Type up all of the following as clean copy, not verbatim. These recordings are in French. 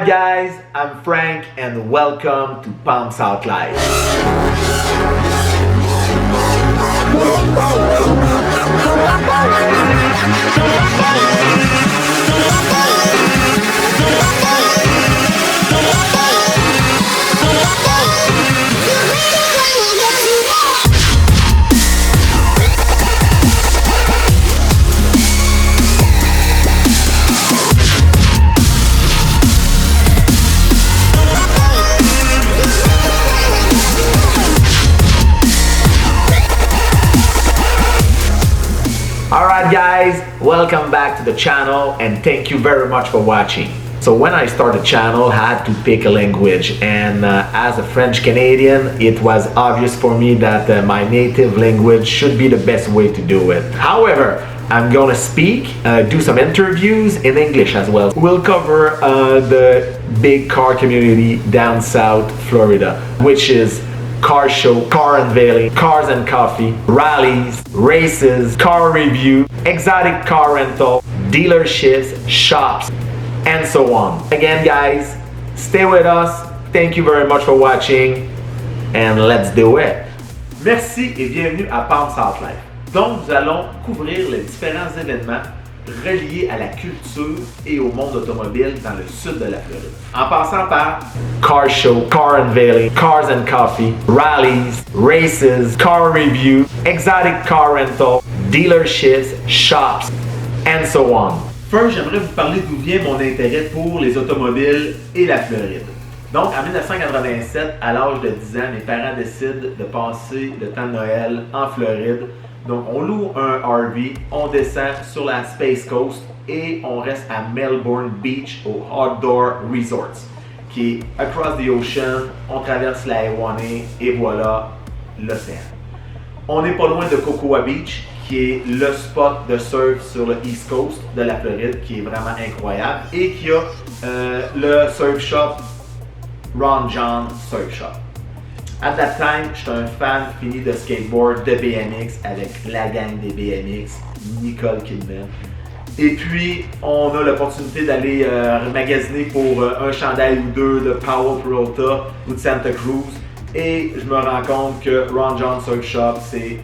guys, I'm Frank and welcome to Palm South Live. Alright guys, welcome back to the channel and thank you very much for watching. So when I started the channel, I had to pick a language, and as a French Canadian, it was obvious for me that my native language should be the best way to do it. However, I'm gonna speak, do some interviews in English as well. We'll cover the big car community down South Florida, which is car show, car unveiling, cars and coffee, rallies, races, car review, exotic car rental, dealerships, shops, and so on. Again guys, stay with us. Thank you very much for watching and let's do it. Merci et bienvenue à Palm South Live. Donc nous allons couvrir les différents événements reliés à la culture et au monde automobile dans le sud de la Floride. En passant par car show, car unveiling, cars and coffee, rallies, races, car review, exotic car rental, dealerships, shops, and so on. First, j'aimerais vous parler d'où vient mon intérêt pour les automobiles et la Floride. Donc, en 1987, à l'âge de 10 ans, mes parents décident de passer le temps de Noël en Floride. Donc, on loue un RV, on descend sur la Space Coast et on reste à Melbourne Beach au Outdoor Resorts, qui est across the ocean. On traverse la A1A et voilà l'océan. On n'est pas loin de Cocoa Beach, qui est le spot de surf sur le East Coast de la Floride, qui est vraiment incroyable, et qui a le surf shop Ron Jon Surf Shop. At that time, j'étais un fan fini de skateboard, de BMX, avec la gang des BMX, Nicole Kidman. Et puis, on a l'opportunité d'aller magasiner pour un chandail ou deux de Powell Peralta ou de Santa Cruz. Et je me rends compte que Ron Jon Surf Shop, c'est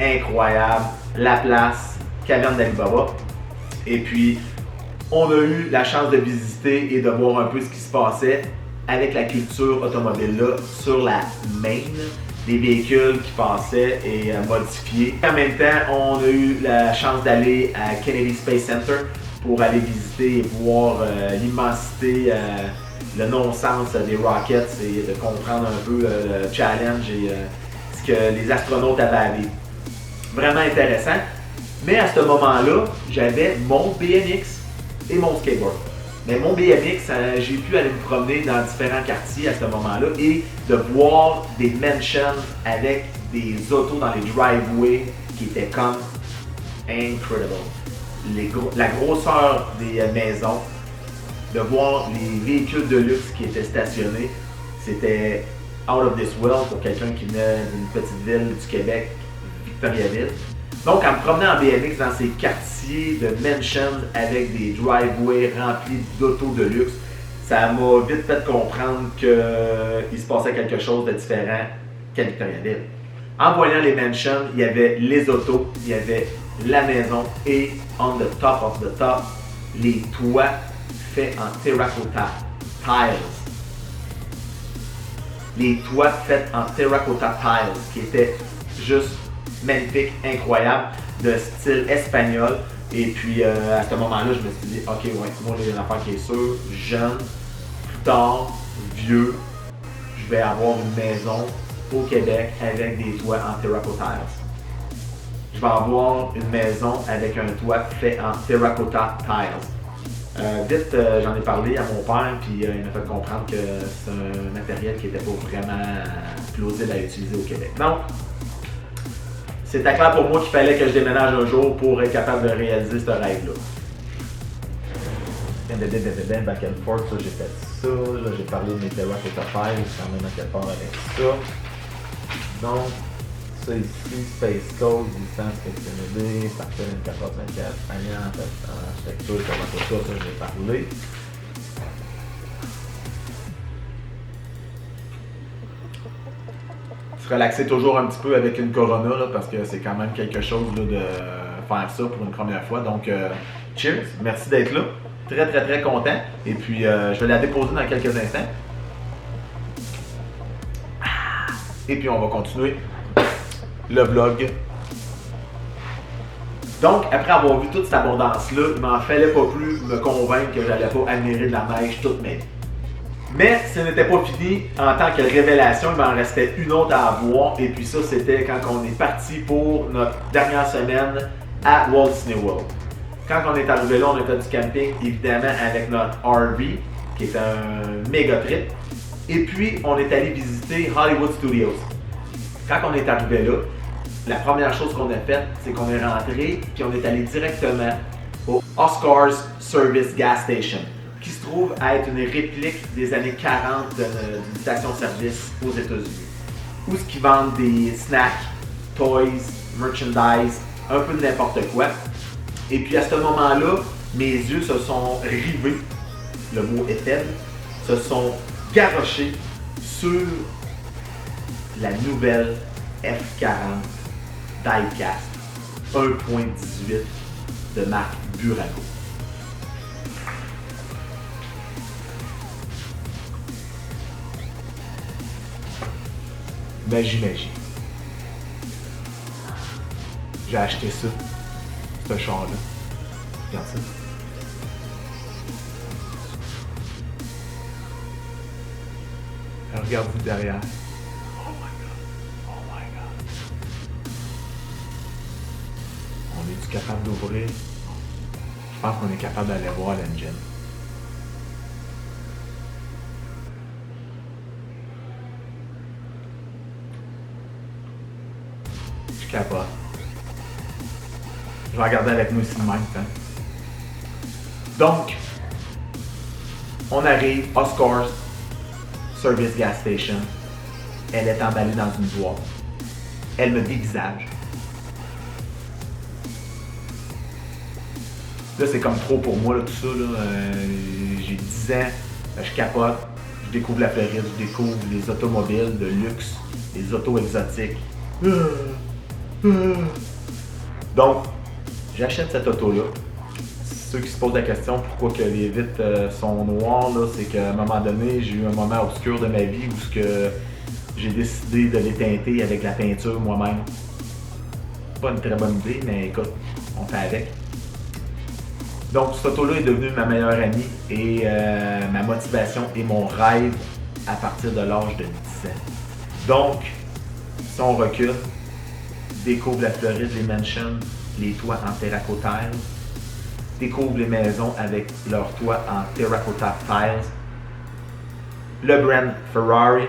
incroyable. La place, caverne d'Alibaba. Et puis, on a eu la chance de visiter et de voir un peu ce qui se passait avec la culture automobile là sur la Main, des véhicules qui passaient et modifiés. En même temps, on a eu la chance d'aller à Kennedy Space Center pour aller visiter et voir l'immensité, le non-sens des rockets et de comprendre un peu le challenge et ce que les astronautes avaient à vivre. Vraiment intéressant. Mais à ce moment-là, j'avais mon BMX et mon skateboard. Mais mon BMX, j'ai pu aller me promener dans différents quartiers à ce moment-là et de voir des mansions avec des autos dans les driveways qui étaient comme incredible. La grosseur des maisons, de voir les véhicules de luxe qui étaient stationnés, c'était out of this world pour quelqu'un qui venait d'une petite ville du Québec, Victoriaville. Donc, en me promenant en BMX dans ces quartiers de mansions avec des driveways remplis d'autos de luxe, ça m'a vite fait comprendre qu'il se passait quelque chose de différent qu'à Victoriaville. En voyant les mansions, il y avait les autos, il y avait la maison et on the top of the top, les toits faits en terracotta tiles. Les toits faits en terracotta tiles qui étaient juste magnifique, incroyable, de style espagnol. Et puis à ce moment-là, je me suis dit, ok, ouais, moi j'ai une affaire qui est sûre, jeune, plus tard, vieux, je vais avoir une maison au Québec avec des toits en terracotta. Je vais avoir une maison avec un toit fait en terracotta tiles. Vite, j'en ai parlé à mon père, puis il m'a fait comprendre que c'est un matériel qui n'était pas vraiment plausible à utiliser au Québec. Donc, c'était clair pour moi qu'il fallait que je déménage un jour pour être capable de réaliser ce rêve-là. Back and forth, ça, j'ai fait ça. Là, j'ai parlé de mes terracotta tiles, quand même à quelque part avec ça. Donc, ça ici, Space Coast, distance Kennedy, partir 1424, Alliance, architecture, terracotta, ça, j'ai parlé. relaxer toujours un petit peu avec une Corona là, parce que c'est quand même quelque chose là, de faire ça pour une première fois. Donc, cheers, merci d'être là. Très, très, très content. Et puis, je vais la déposer dans quelques instants. Et puis, on va continuer le vlog. Donc, après avoir vu toute cette abondance-là, il m'en fallait pas plus me convaincre que j'allais pas admirer de la neige toute ma vie. Mais ce n'était pas fini. En tant que révélation, il m'en restait une autre à avoir. Et puis ça, c'était quand on est parti pour notre dernière semaine à Walt Disney World. Quand on est arrivé là, on a fait du camping, évidemment, avec notre RV, qui est un méga trip. Et puis, on est allé visiter Hollywood Studios. Quand on est arrivé là, la première chose qu'on a faite, c'est qu'on est rentré, puis on est allé directement au Oscars Service Gas Station, qui se trouve à être une réplique des années 40 d'une station-service aux États-Unis, où ce qui vendent des snacks, toys, merchandise, un peu de n'importe quoi. Et puis à ce moment-là, mes yeux se sont rivés, le mot est faible, se sont garrochés sur la nouvelle F40 Diecast 1.18 de marque Burago. Magie. J'ai acheté ça, ce char-là. Regarde ça. Regarde-vous derrière. Oh my god. On est-tu capable d'ouvrir? Je pense qu'on est capable d'aller voir l'engine. Je capote. Je vais regarder avec nous ici de même. Hein? Donc, on arrive, Oscars Service Gas Station. Elle est emballée dans une boîte. Elle me dévisage. Là, c'est comme trop pour moi, là, tout ça. J'ai 10 ans, je capote. Je découvre la Floride, je découvre les automobiles de luxe, les autos exotiques. Donc, j'achète cette auto-là. Ceux qui se posent la question pourquoi que les vitres sont noires, là, c'est qu'à un moment donné, j'ai eu un moment obscur de ma vie où ce que j'ai décidé de les teinter avec la peinture moi-même. Pas une très bonne idée, mais écoute, on fait avec. Donc, cette auto-là est devenue ma meilleure amie et ma motivation et mon rêve à partir de l'âge de 10 ans. Donc, si on recule, découvre la Floride, les mansions, les toits en terracotta tiles. Découvre les maisons avec leurs toits en terracotta tiles. Le brand Ferrari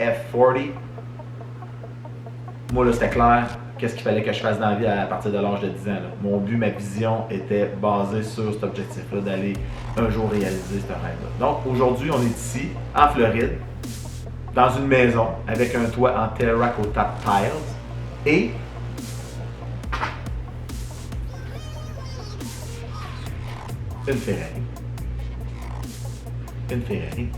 F40. Moi, là, c'était clair. Qu'est-ce qu'il fallait que je fasse dans la vie à partir de l'âge de 10 ans. Là. Mon but, ma vision était basée sur cet objectif-là, d'aller un jour réaliser ce rêve-là. Donc, aujourd'hui, on est ici, en Floride, dans une maison avec un toit en terracotta tiles et une Ferrari. Une Ferrari.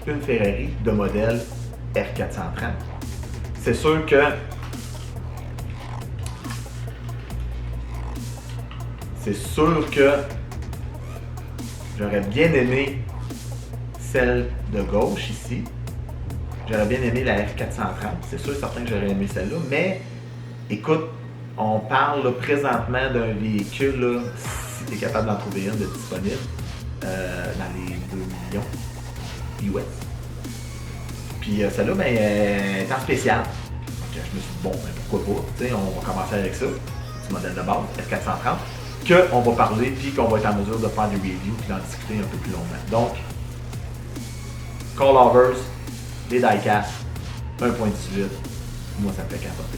Une Ferrari de modèle F430. C'est sûr que j'aurais bien aimé celle de gauche ici. J'aurais bien aimé la F430. C'est sûr et certain que j'aurais aimé celle-là. Mais écoute, on parle là, présentement d'un véhicule, là, si tu es capable d'en trouver un de disponible, dans les 2 millions US. Puis celle-là, ben, est en spécial. Donc je me suis dit, bon, ben, pourquoi pas, tu sais, on va commencer avec ça, du modèle de base, F430, qu'on va parler, puis qu'on va être en mesure de faire des reviews, puis d'en discuter un peu plus longuement. Donc, Callovers, les diecast, 1.18, moi ça me fait capoter.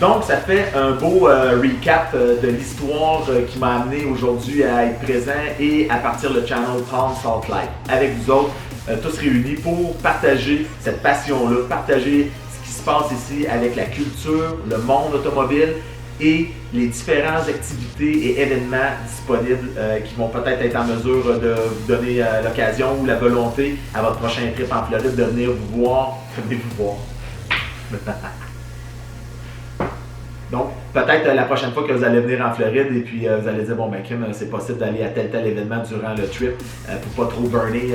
Donc, ça fait un beau recap de l'histoire qui m'a amené aujourd'hui à être présent et à partir le channel Palm Salt Life avec vous autres, tous réunis pour partager cette passion-là, partager ce qui se passe ici avec la culture, le monde automobile et les différentes activités et événements disponibles qui vont peut-être être en mesure de vous donner l'occasion ou la volonté à votre prochain trip en Floride de venir vous voir. Venez vous voir. Donc, peut-être la prochaine fois que vous allez venir en Floride et puis vous allez dire, bon, ben, Kim, c'est possible d'aller à tel événement durant le trip pour pas trop burner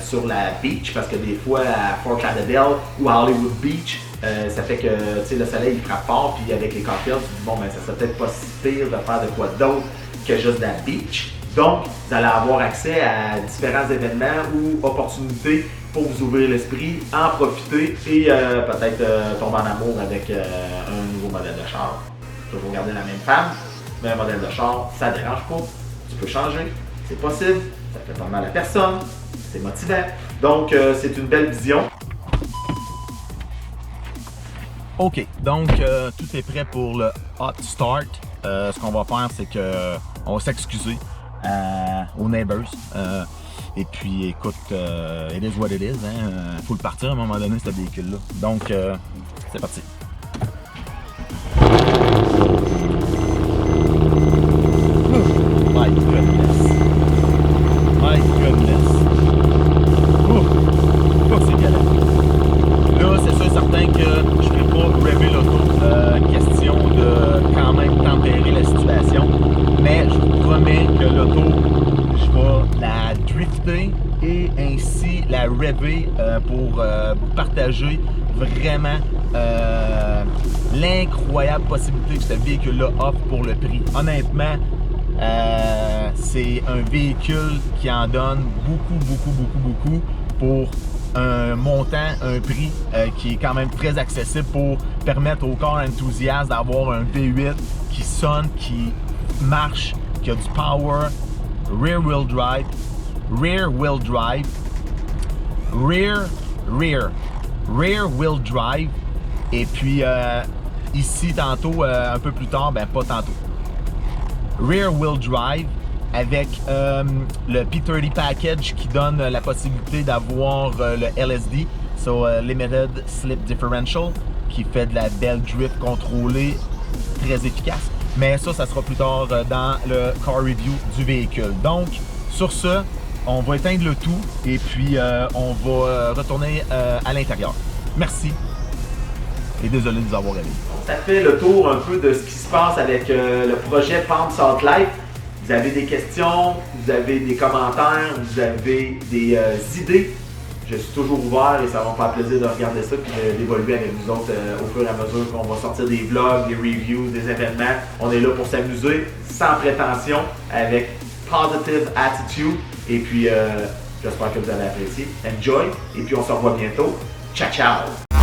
sur la beach, parce que des fois, à Fort Lauderdale ou à Hollywood Beach, ça fait que le soleil il frappe fort, puis avec les cocktails, tu dis, bon, ben, ça serait peut-être pas si pire de faire de quoi d'autre que juste de la beach. Donc, vous allez avoir accès à différents événements ou opportunités pour vous ouvrir l'esprit, en profiter et peut-être tomber en amour avec un nouveau modèle de char. Toujours garder la même femme, mais un modèle de char, ça ne dérange pas. Tu peux changer, c'est possible, ça fait pas mal à personne, c'est motivant. Donc, c'est une belle vision. OK, donc tout est prêt pour le hot start. Ce qu'on va faire, c'est que on va s'excuser aux neighbors. Et puis, écoute, it is what it is. Faut le partir à un moment donné, ce véhicule-là. Donc, c'est parti. My goodness. My goodness. C'est galère. Là, c'est sûr certain que je ne vais pas rêver l'auto. Question de quand même tempérer la situation. Mais je vous promets que l'auto, je vais la drifter et ainsi la rêver pour vous partager vraiment l'incroyable possibilité que ce véhicule-là offre pour le prix. Honnêtement, c'est un véhicule qui en donne beaucoup pour un montant, un prix qui est quand même très accessible pour permettre au corps enthousiaste d'avoir un V8 qui sonne, qui marche, qui a du power, rear wheel drive, et puis ici tantôt, un peu plus tard, ben pas tantôt, rear wheel drive avec le P30 package qui donne la possibilité d'avoir le LSD, Limited Slip Differential, qui fait de la belle drift contrôlée, très efficace. Mais ça sera plus tard dans le car review du véhicule. Donc, sur ce, on va éteindre le tout et puis on va retourner à l'intérieur. Merci et désolé de vous avoir aidé. Ça fait le tour un peu de ce qui se passe avec le projet Palm Salt Life. Vous avez des questions, vous avez des commentaires, vous avez des idées. Je suis toujours ouvert et ça va me faire plaisir de regarder ça et d'évoluer avec vous autres au fur et à mesure qu'on va sortir des vlogs, des reviews, des événements. On est là pour s'amuser, sans prétention, avec positive attitude. Et puis, j'espère que vous avez apprécié. Enjoy. Et puis, on se revoit bientôt. Ciao, ciao!